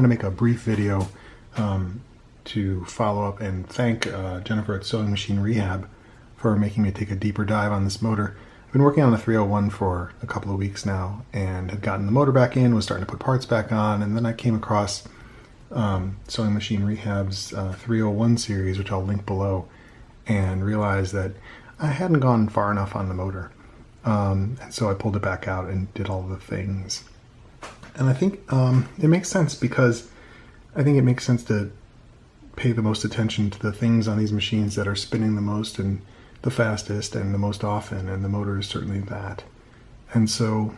wanted to make a brief video to follow up and thank Jennifer at Sewing Machine Rehab for making me take a deeper dive on this motor. I've been working on the 301 for a couple of weeks now and had gotten the motor back in, was starting to put parts back on, and then I came across Sewing Machine Rehab's 301 series, which I'll link below, and realized that I hadn't gone far enough on the motor. And so I pulled it back out and did all the things. And I think it makes sense, because I think it makes sense to pay the most attention to the things on these machines that are spinning the most and the fastest and the most often, and the motor is certainly that. And so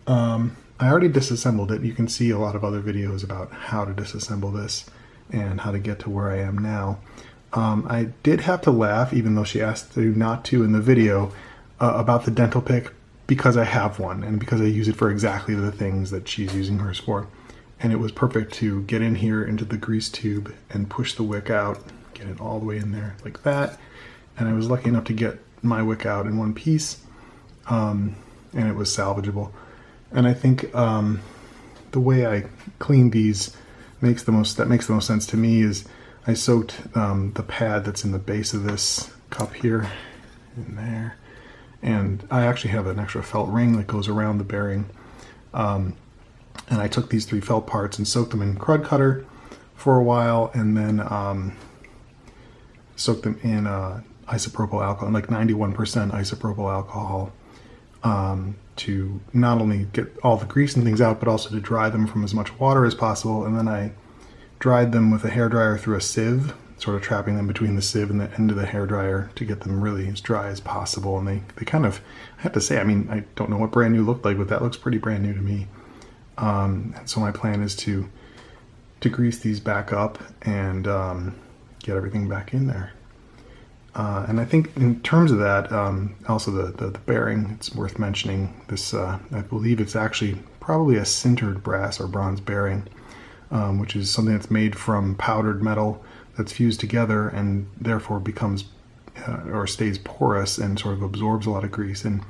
I already disassembled it. You can see a lot of other videos about how to disassemble this and how to get to where I am now. I did have to laugh, even though she asked you not to in the video, about the dental pick, because I have one and because I use it for exactly the things that she's using hers for. And it was perfect to get in here into the grease tube and push the wick out, get it all the way in there like that. And I was lucky enough to get my wick out in one piece, and it was salvageable. And I think the way I clean these makes the most sense to me is I soaked the pad that's in the base of this cup here in there, and I actually have an extra felt ring that goes around the bearing, and I took these 3 felt parts and soaked them in Crud Cutter for a while, and then soaked them in isopropyl alcohol, like 91% isopropyl alcohol, to not only get all the grease and things out, but also to dry them from as much water as possible. And then I dried them with a hairdryer through a sieve, sort of trapping them between the sieve and the end of the hairdryer to get them really as dry as possible. And they kind of, I have to say, I mean, I don't know what brand new looked like, but that looks pretty brand new to me. And so my plan is to grease these back up and get everything back in there. And I think in terms of that, also the bearing, it's worth mentioning this, I believe it's actually probably a sintered brass or bronze bearing, which is something that's made from powdered metal that's fused together and therefore becomes or stays porous and sort of absorbs a lot of grease. And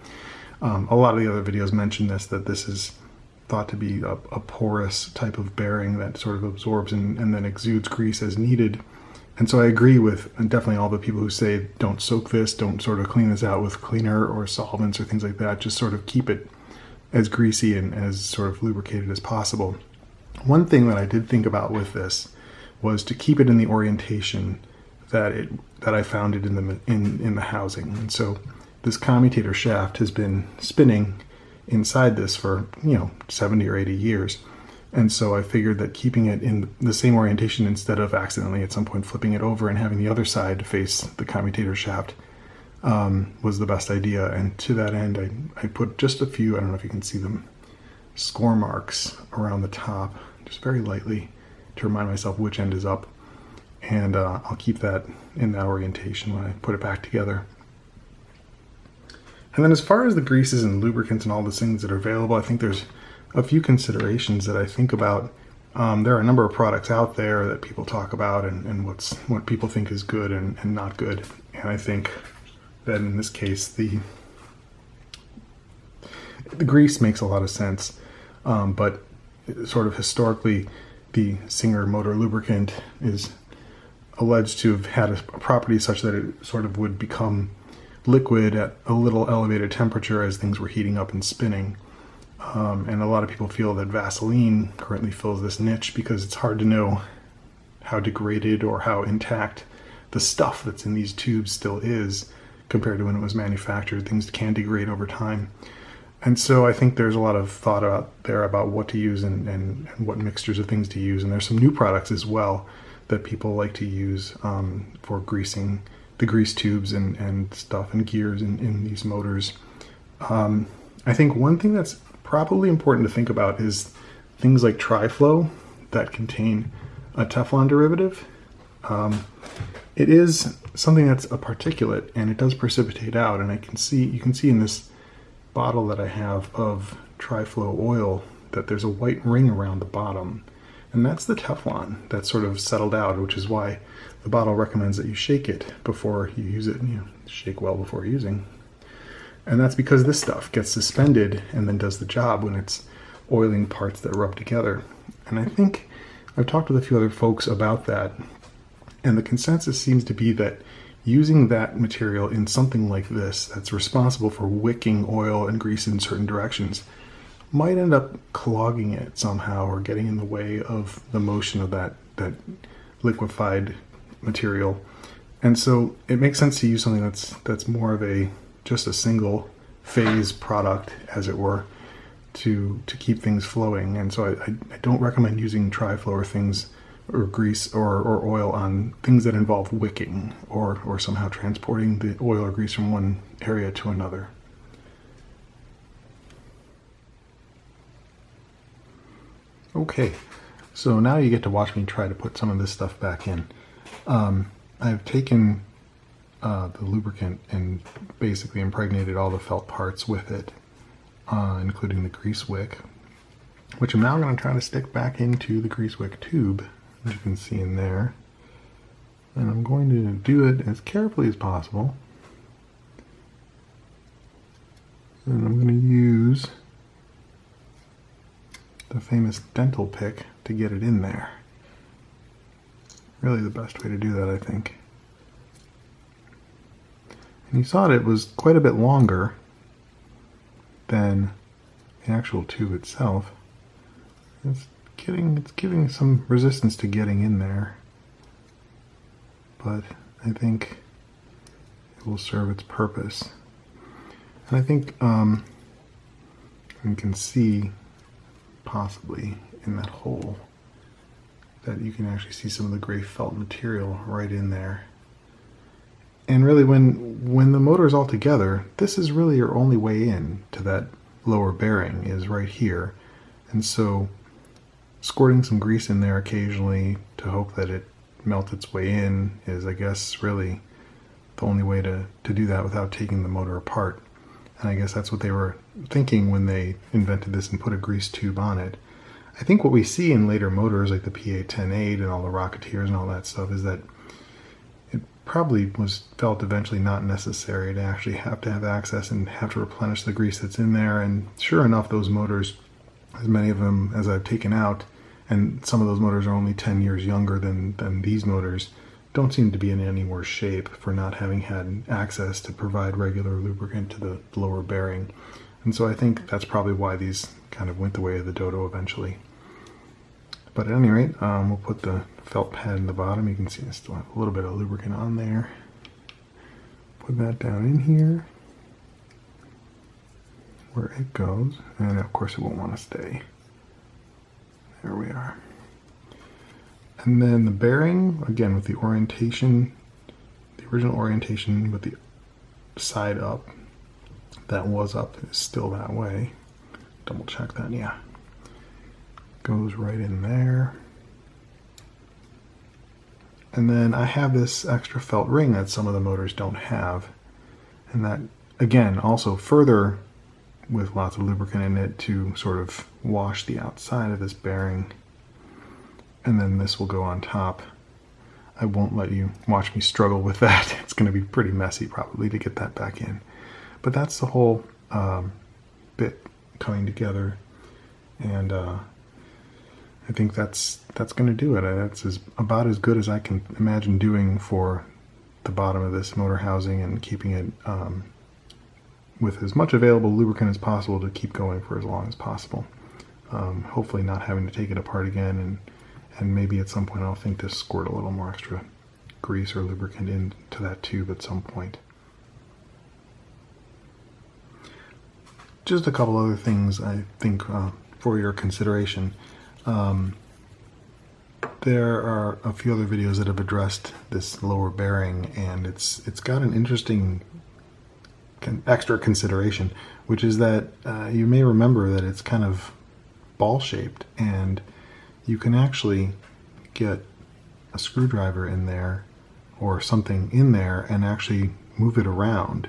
a lot of the other videos mention this, that this is thought to be a porous type of bearing that sort of absorbs and then exudes grease as needed. And so I agree with definitely all the people who say don't soak this, don't sort of clean this out with cleaner or solvents or things like that, just sort of keep it as greasy and as sort of lubricated as possible. One thing that I did think about with this was to keep it in the orientation that I found it in the housing. And so this commutator shaft has been spinning inside this for 70 or 80 years. And so I figured that keeping it in the same orientation, instead of accidentally at some point flipping it over and having the other side face the commutator shaft, was the best idea. And to that end, I put just a few, I don't know if you can see them, score marks around the top, just very lightly, to remind myself which end is up. And I'll keep that in that orientation when I put it back together. And then as far as the greases and lubricants and all the things that are available, I think there's a few considerations that I think about. There are a number of products out there that people talk about and what people think is good and not good. And I think that in this case, the grease makes a lot of sense. But sort of historically, the Singer motor lubricant is alleged to have had a property such that it sort of would become liquid at a little elevated temperature as things were heating up and spinning. And a lot of people feel that Vaseline currently fills this niche because it's hard to know how degraded or how intact the stuff that's in these tubes still is compared to when it was manufactured. Things can degrade over time. And so I think there's a lot of thought out there about what to use and what mixtures of things to use. And there's some new products as well that people like to use for greasing the grease tubes and stuff and gears in these motors. I think one thing that's probably important to think about is things like Tri-Flow that contain a Teflon derivative. It is something that's a particulate and it does precipitate out, and you can see in this bottle that I have of Tri-Flow oil that there's a white ring around the bottom, and that's the Teflon that's sort of settled out, which is why the bottle recommends that you shake it before you use it. Shake well before using. And that's because this stuff gets suspended and then does the job when it's oiling parts that rub together. And I think I've talked with a few other folks about that, and the consensus seems to be that using that material in something like this that's responsible for wicking oil and grease in certain directions might end up clogging it somehow or getting in the way of the motion of that liquefied material. And so it makes sense to use something that's more of just a single phase product, as it were, to keep things flowing. And so I don't recommend using tri-flow or things or grease or oil on things that involve wicking or somehow transporting the oil or grease from one area to another. Okay, so now you get to watch me try to put some of this stuff back in. I've taken the lubricant and basically impregnated all the felt parts with it, including the grease wick, which I'm now going to try to stick back into the grease wick tube, as you can see in there. And I'm going to do it as carefully as possible. And I'm going to use the famous dental pick to get it in there. Really the best way to do that, I think. And you saw it was quite a bit longer than the actual tube itself. It's giving some resistance to getting in there, but I think it will serve its purpose. And I think you can see possibly in that hole that you can actually see some of the gray felt material right in there. And really when the motor is all together, this is really your only way in to that lower bearing is right here. And so squirting some grease in there occasionally to hope that it melts its way in is, I guess, really the only way to do that without taking the motor apart. And I guess that's what they were thinking when they invented this and put a grease tube on it. I think what we see in later motors like the PA-10-8 and all the Rocketeers and all that stuff is that it probably was felt eventually not necessary to actually have to have access and have to replenish the grease that's in there. And sure enough, those motors, as many of them as I've taken out, and some of those motors are only 10 years younger than these motors, don't seem to be in any worse shape for not having had access to provide regular lubricant to the lower bearing. And so I think that's probably why these kind of went the way of the Dodo eventually. But at any rate, we'll put the felt pad in the bottom. You can see I still have a little bit of lubricant on there. Put that down in here where it goes, and of course it won't want to stay. There we are. And then the bearing, again with the orientation, the original orientation with the side up, that was up, is still that way. Double check that, yeah. Goes right in there. And then I have this extra felt ring that some of the motors don't have. And that, again, also further with lots of lubricant in it to sort of wash the outside of this bearing. And then this will go on top. I won't let you watch me struggle with that. It's going to be pretty messy probably to get that back in. But that's the whole bit coming together. And I think that's going to do it. That's about as good as I can imagine doing for the bottom of this motor housing and keeping it with as much available lubricant as possible to keep going for as long as possible. Hopefully not having to take it apart again, and maybe at some point I'll think to squirt a little more extra grease or lubricant into that tube at some point. Just a couple other things I think for your consideration. There are a few other videos that have addressed this lower bearing, and it's got an interesting extra consideration, which is that you may remember that it's kind of ball shaped, and you can actually get a screwdriver in there or something in there and actually move it around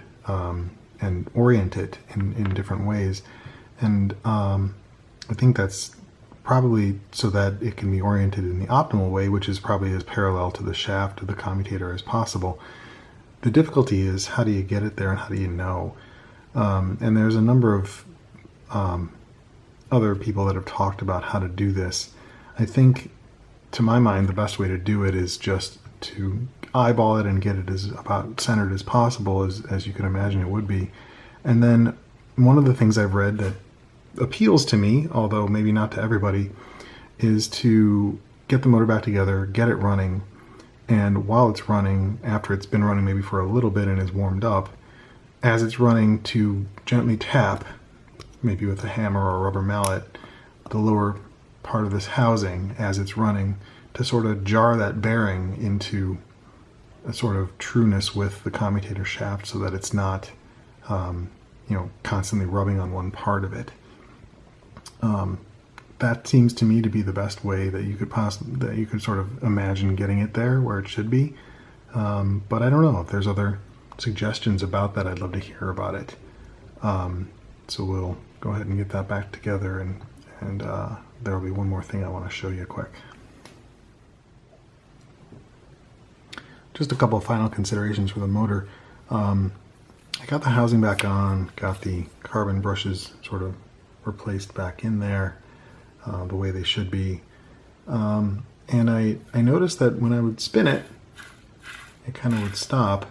and orient it in different ways. And I think that's probably so that it can be oriented in the optimal way, which is probably as parallel to the shaft of the commutator as possible. The difficulty is, how do you get it there and how do you know? And there's a number of other people that have talked about how to do this. I think to my mind, the best way to do it is just to eyeball it and get it as about centered as possible, as you can imagine it would be. And then one of the things I've read that appeals to me, although maybe not to everybody, is to get the motor back together, get it running, and while it's running, after it's been running maybe for a little bit and is warmed up, as it's running, to gently tap, maybe with a hammer or a rubber mallet, the lower part of this housing as it's running, to sort of jar that bearing into a sort of trueness with the commutator shaft, so that it's not constantly rubbing on one part of it. That seems to me to be the best way that you could sort of imagine getting it there where it should be. But I don't know if there's other suggestions about that. I'd love to hear about it. So we'll go ahead and get that back together, and there will be one more thing I want to show you quick. Just a couple of final considerations for the motor. I got the housing back on, got the carbon brushes sort of replaced back in there the way they should be. And I noticed that when I would spin it, it kind of would stop.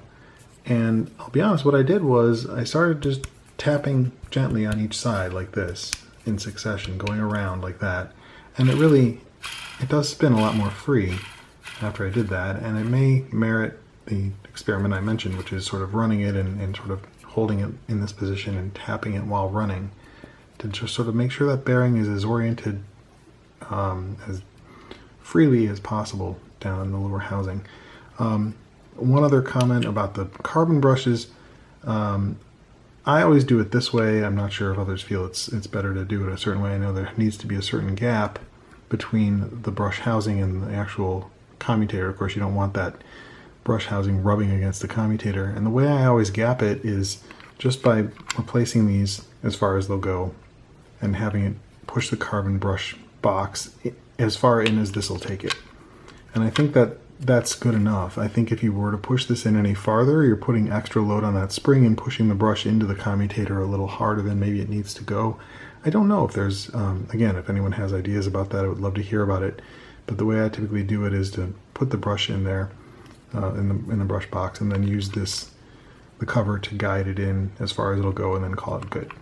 And I'll be honest, what I did was I started just tapping gently on each side like this in succession, going around like that. And it does spin a lot more free after I did that. And it may merit the experiment I mentioned, which is sort of running it and sort of holding it in this position and tapping it while running, to just sort of make sure that bearing is as oriented as freely as possible down in the lower housing. One other comment about the carbon brushes. I always do it this way. I'm not sure if others feel it's better to do it a certain way. I know there needs to be a certain gap between the brush housing and the actual commutator. Of course, you don't want that brush housing rubbing against the commutator. And the way I always gap it is just by replacing these as far as they'll go and having it push the carbon brush box as far in as this will take it. And I think that that's good enough. I think if you were to push this in any farther, you're putting extra load on that spring and pushing the brush into the commutator a little harder than maybe it needs to go. I don't know if there's, again, if anyone has ideas about that, I would love to hear about it. But the way I typically do it is to put the brush in there, in the brush box, and then use the cover to guide it in as far as it'll go, and then call it good.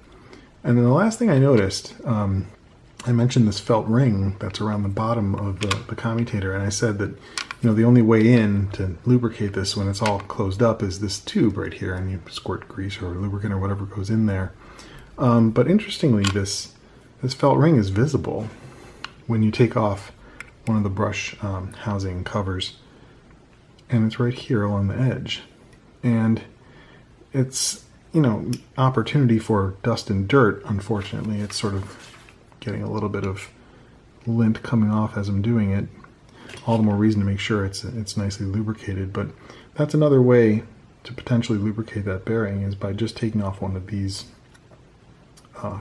And then the last thing I noticed, I mentioned this felt ring that's around the bottom of the commutator, and I said that the only way in to lubricate this when it's all closed up is this tube right here, and you squirt grease or lubricant or whatever goes in there. But interestingly, this felt ring is visible when you take off one of the brush housing covers, and it's right here along the edge. And it's, opportunity for dust and dirt. Unfortunately, it's sort of getting a little bit of lint coming off as I'm doing it. All the more reason to make sure it's nicely lubricated. But that's another way to potentially lubricate that bearing, is by just taking off one of these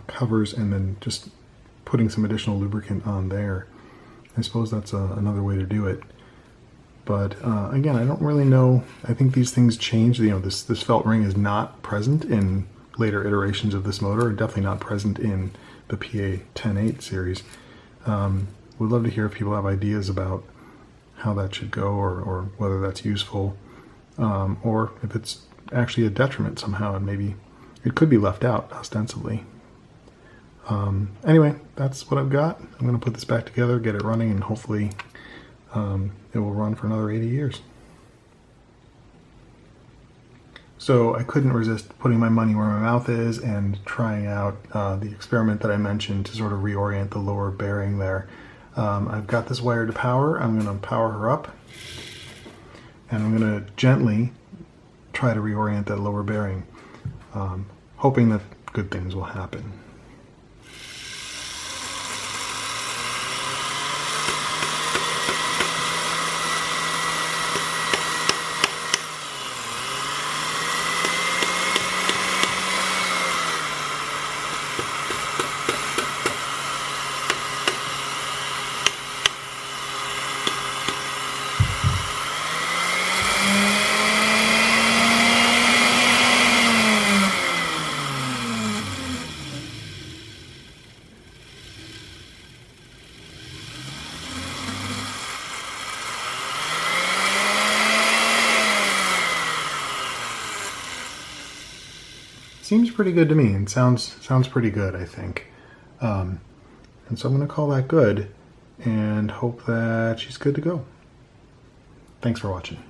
covers and then just putting some additional lubricant on there. I suppose that's another way to do it. But again, I don't really know. I think these things change. This felt ring is not present in later iterations of this motor, and definitely not present in the PA 10.8 series. Would love to hear if people have ideas about how that should go, or whether that's useful, or if it's actually a detriment somehow, and maybe it could be left out ostensibly. Anyway, that's what I've got. I'm going to put this back together, get it running, and hopefully it will run for another 80 years. So I couldn't resist putting my money where my mouth is and trying out the experiment that I mentioned to sort of reorient the lower bearing there. I've got this wired to power. I'm going to power her up, and I'm going to gently try to reorient that lower bearing, hoping that good things will happen. seems pretty good to me. It sounds pretty good, I think. And so I'm going to call that good and hope that she's good to go. Thanks for watching.